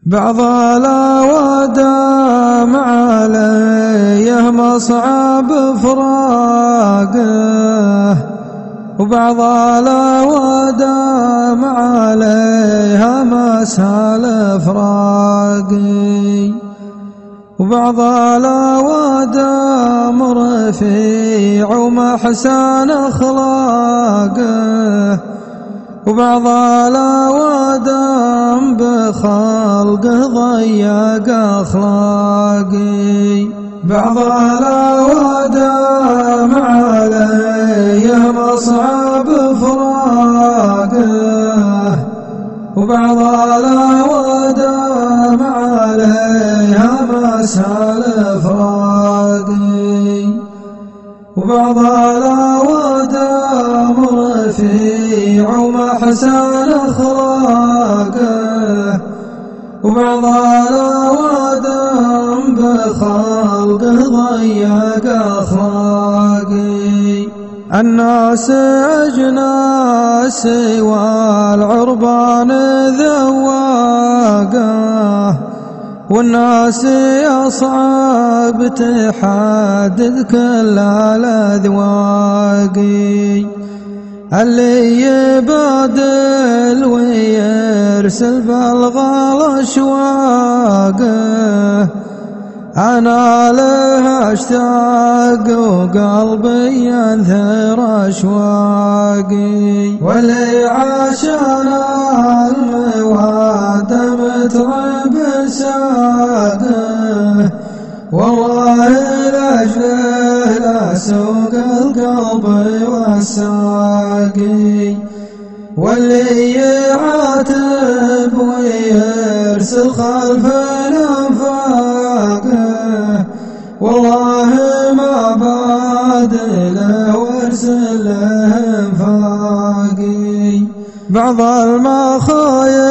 بعض الأودام عليه مصعب فراقه، وبعض الأودام عليها مسهل فراقي، وبعض الأودام رفيع ومحسن أخلاقه، وبعض الأودام بخلقه ضيق أخلاقي. بعض الأودام عليه مصعب فراقه، وبعض الأودام عليها مسهل فراقي، وبعض الأودام رفيع ومحسن أخلاقه، وبعض الأودام بخلقه ضيق أخلاقي. الناس أجناس والعربان ذواقه، والناس أصعب تحدد كل الأذواق. اللي يبادل ويرسل بالغال أشواقه، أنا له أشتاق وقلبي ينثر أشواقي. واللي عاشنا المواد متعب ساقه، والله لأجله لا سوق القلب والساقي. واللي يعاتب ويرسل خلف الأنفاقه، والله ما بادله وارسل له انفاقي. بعض المخايل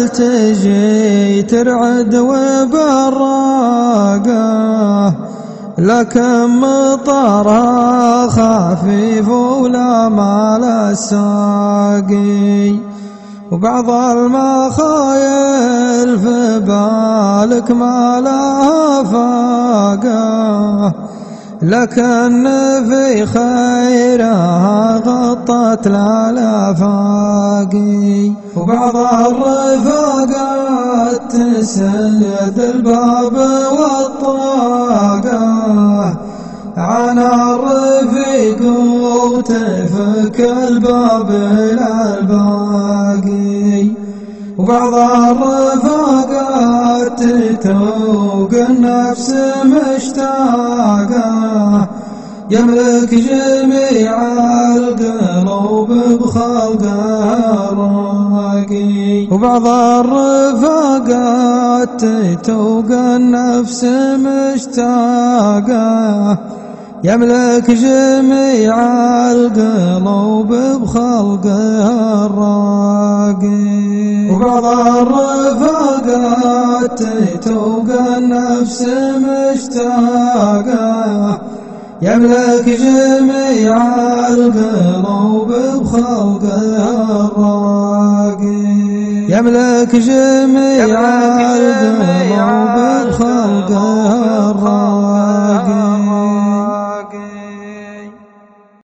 تجي ترعد وبراقه، لكن مطرها خفيف ولا مال الساقي. وبعض المخايل في بالك ما لها فاقه، لكن في خيرها غطت الآفاق. وبعض الرفاقات تسد الباب والطاقة، عنا الرفيق وتفك الباب للباقي. وبعض الرفاقات تتوق النفس مشتاقة، يملك جميع القلوب بخلقه راقي. وبعض الرفاقات تتوق النفس مشتاقة، يملك جميع القلوب بخلقه الراقي. وبعض الرفاقات تتوق النفس مشتاقة، يملك جميع القلوب بخلقه الراقي. يملك جميع القلوب بخلقه الراقي.